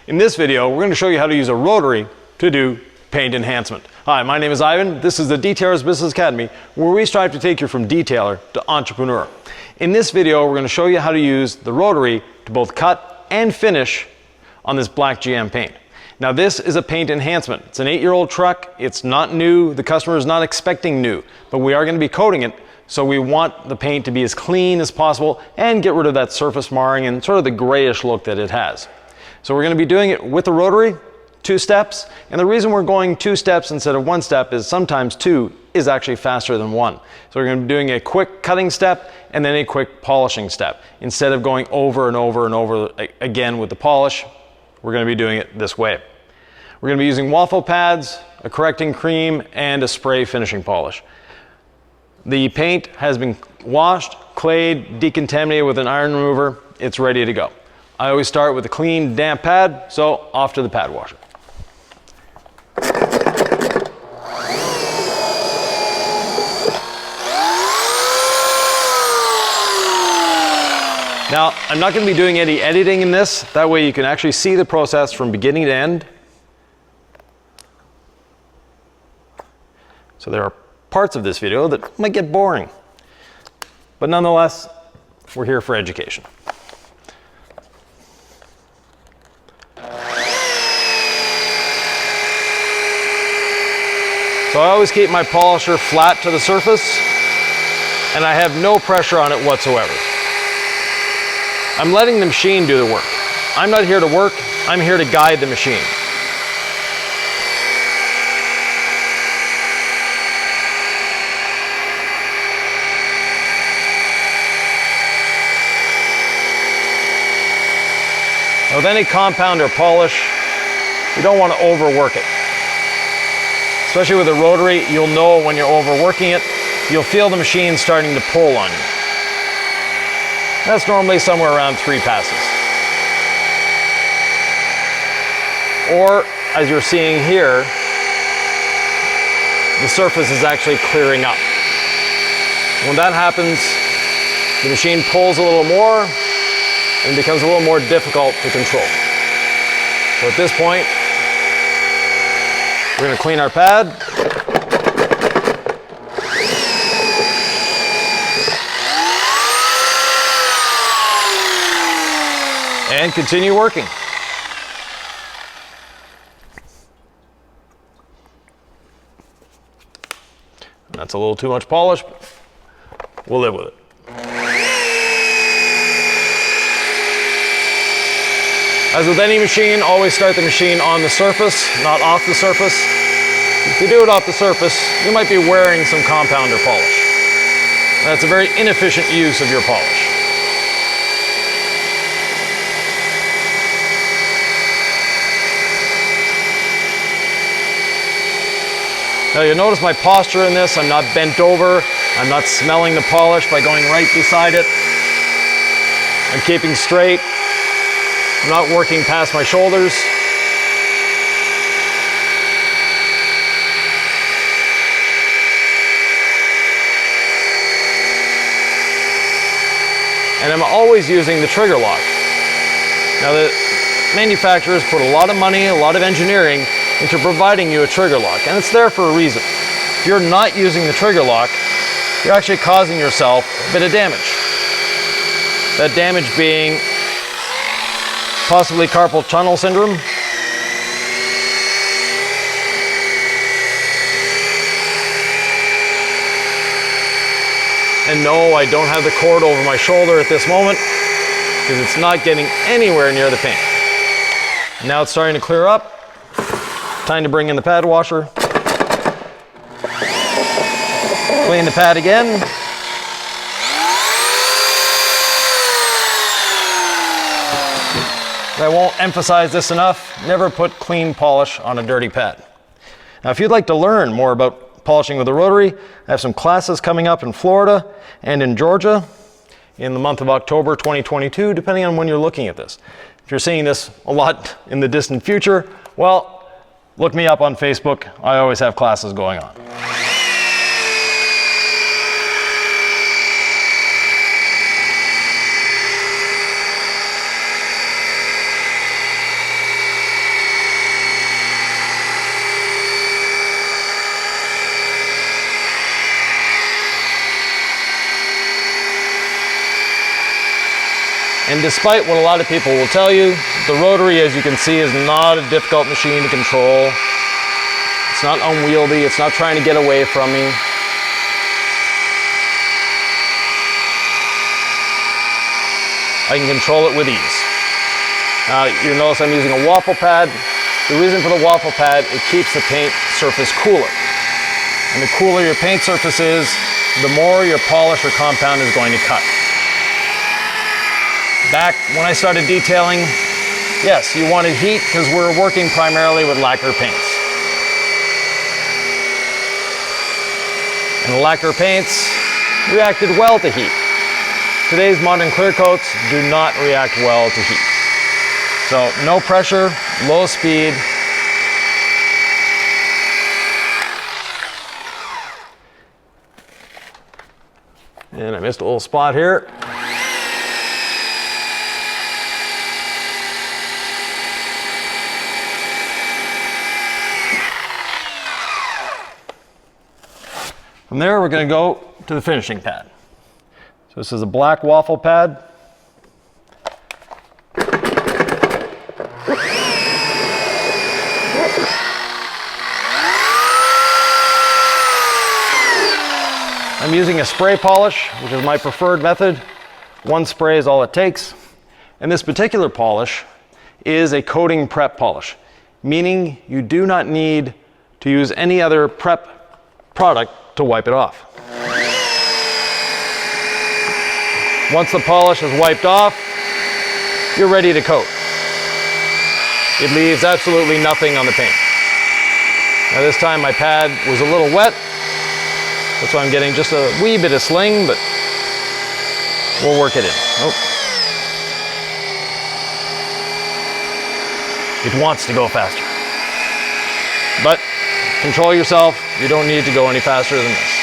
In this video, we're going to show you how to use a rotary to do paint enhancement. Hi, my name is Ivan. This is the Detailer's Business Academy, where we strive to take you from detailer to entrepreneur. In this video, we're going to show you how to use the rotary to both cut and finish on this black GM paint. Now this is a paint enhancement. It's an 8-year-old truck. It's not new. The customer is not expecting new, but we are going to be coating it. So we want the paint to be as clean as possible and get rid of that surface marring and sort of the grayish look that it has. So we're going to be doing it with the rotary, 2 steps. And the reason we're going 2 steps instead of 1 step is sometimes 2 is actually faster than 1. So we're going to be doing a quick cutting step and then a quick polishing step. Instead of going over and over and over again with the polish, we're going to be doing it this way. We're going to be using waffle pads, a correcting cream, and a spray finishing polish. The paint has been washed, clayed, decontaminated with an iron remover. It's ready to go. I always start with a clean, damp pad, so off to the pad washer. Now, I'm not going to be doing any editing in this. That way you can actually see the process from beginning to end. So there are parts of this video that might get boring, but nonetheless, we're here for education. So I always keep my polisher flat to the surface, and I have no pressure on it whatsoever. I'm letting the machine do the work. I'm not here to work, I'm here to guide the machine. With any compound or polish, you don't want to overwork it. Especially with a rotary, you'll know when you're overworking it. You'll feel the machine starting to pull on you. That's normally somewhere around 3 passes. Or, as you're seeing here, the surface is actually clearing up. When that happens, the machine pulls a little more, and becomes a little more difficult to control. So at this point, we're going to clean our pad. And continue working. That's a little too much polish, but we'll live with it. As with any machine, always start the machine on the surface, not off the surface. If you do it off the surface, you might be wearing some compound or polish. That's a very inefficient use of your polish. Now you'll notice my posture in this. I'm not bent over. I'm not smelling the polish by going right beside it. I'm keeping straight. I'm not working past my shoulders. And I'm always using the trigger lock. Now the manufacturers put a lot of money, a lot of engineering into providing you a trigger lock, and it's there for a reason. If you're not using the trigger lock, you're actually causing yourself a bit of damage. That damage being possibly carpal tunnel syndrome. And no, I don't have the cord over my shoulder at this moment because it's not getting anywhere near the paint. Now it's starting to clear up. Time to bring in the pad washer. Clean the pad again. I won't emphasize this enough, never put clean polish on a dirty pad. Now if you'd like to learn more about polishing with a rotary, I have some classes coming up in Florida and in Georgia in the month of October 2022, depending on when you're looking at this. If you're seeing this a lot in the distant future, well, look me up on Facebook. I always have classes going on. And despite what a lot of people will tell you, the Rotary, as you can see, is not a difficult machine to control. It's not unwieldy, it's not trying to get away from me. I can control it with ease. Now, you'll notice I'm using a waffle pad. The reason for the waffle pad, it keeps the paint surface cooler. And the cooler your paint surface is, the more your polish or compound is going to cut. Back when I started detailing, yes, you wanted heat because we're working primarily with lacquer paints. And the lacquer paints reacted well to heat. Today's modern clear coats do not react well to heat. So no pressure, low speed. And I missed a little spot here. From there, we're going to go to the finishing pad. So this is a black waffle pad. I'm using a spray polish, which is my preferred method. One spray is all it takes. And this particular polish is a coating prep polish, meaning you do not need to use any other prep product to wipe it off. Once the polish is wiped off, you're ready to coat. It leaves absolutely nothing on the paint. Now this time my pad was a little wet, that's why I'm getting just a wee bit of sling, but we'll work it in. Oh. It wants to go faster. But control yourself, you don't need to go any faster than this.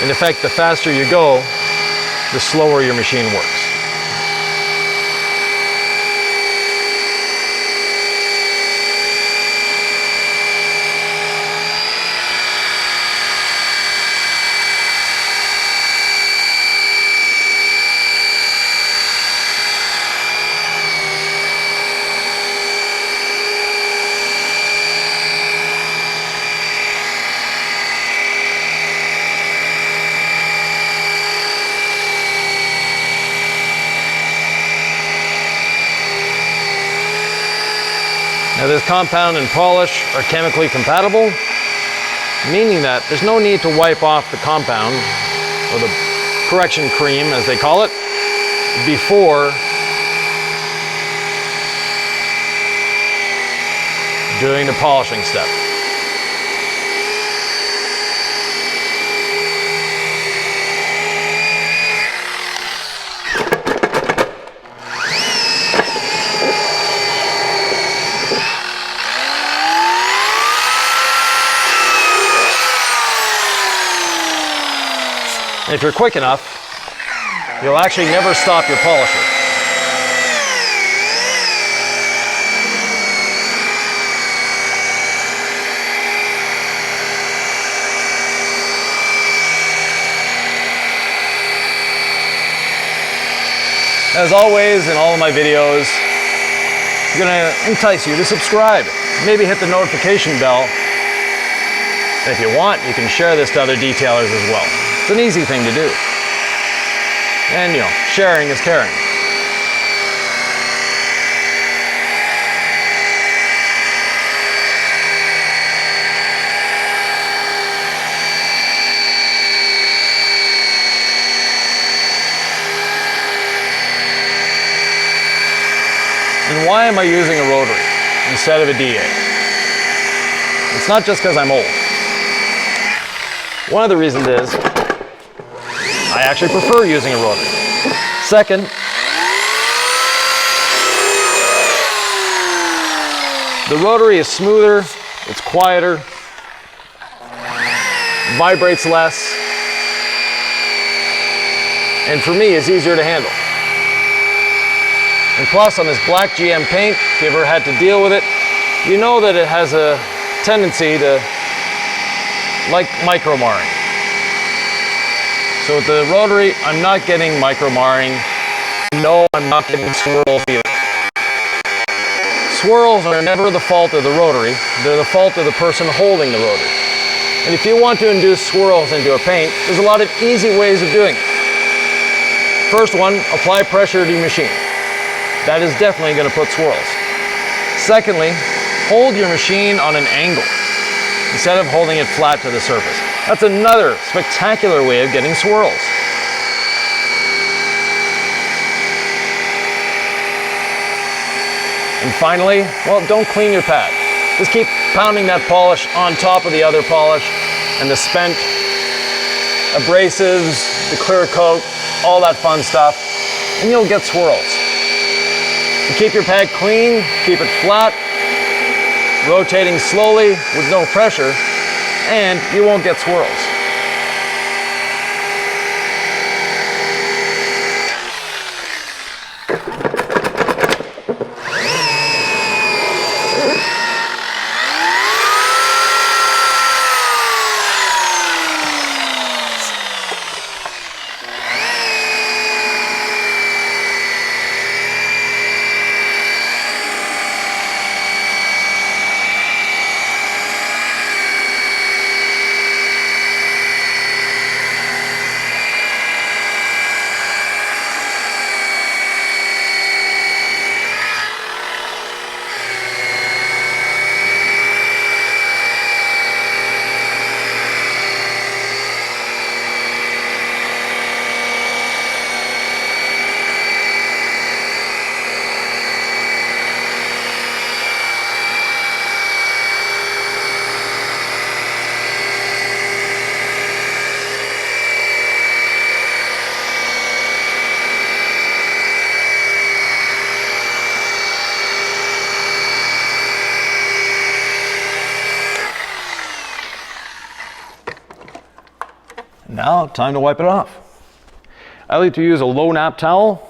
In effect, the faster you go, the slower your machine works. Now this compound and polish are chemically compatible, meaning that there's no need to wipe off the compound, or the correction cream as they call it, before doing the polishing step. And if you're quick enough, you'll actually never stop your polisher. As always, in all of my videos, I'm going to entice you to subscribe. Maybe hit the notification bell. And if you want, you can share this to other detailers as well. It's an easy thing to do. And you know, sharing is caring. And why am I using a Rotary instead of a DA? It's not just because I'm old. One of the reasons is I actually prefer using a Rotary. Second, the Rotary is smoother, it's quieter, vibrates less, and for me, it's easier to handle. And plus, on this black GM paint, if you ever had to deal with it, you know that it has a tendency to like micro-marring. So with the rotary, I'm not getting micro marring. No, I'm not getting swirls either. Swirls are never the fault of the rotary, they're the fault of the person holding the rotary. And if you want to induce swirls into a paint, there's a lot of easy ways of doing it. First one, apply pressure to your machine. That is definitely going to put swirls. Secondly, hold your machine on an angle instead of holding it flat to the surface. That's another spectacular way of getting swirls. And finally, well, don't clean your pad. Just keep pounding that polish on top of the other polish and the spent abrasives, the clear coat, all that fun stuff, and you'll get swirls. And keep your pad clean, keep it flat, rotating slowly with no pressure, and you won't get swirls. Now, time to wipe it off. I like to use a low nap towel.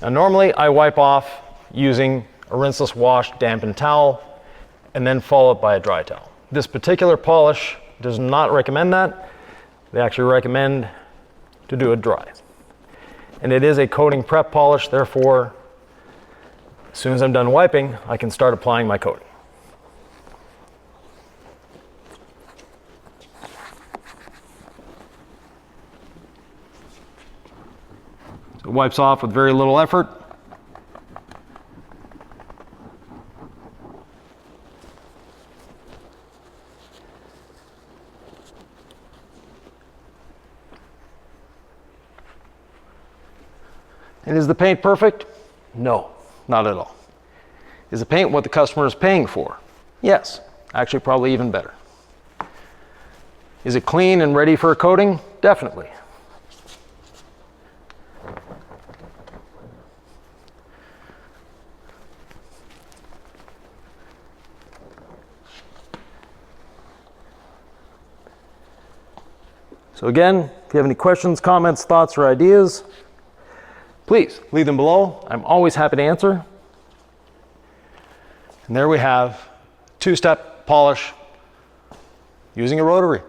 Now, normally I wipe off using a rinseless wash dampened towel and then follow it by a dry towel. This particular polish does not recommend that. They actually recommend to do it dry. And it is a coating prep polish, therefore, as soon as I'm done wiping, I can start applying my coating. So it wipes off with very little effort. And is the paint perfect? No. Not at all. Is the paint what the customer is paying for? Yes, actually probably even better. Is it clean and ready for a coating? Definitely. So again, if you have any questions, comments, thoughts, or ideas, please leave them below. I'm always happy to answer. And there we have two-step polish using a rotary.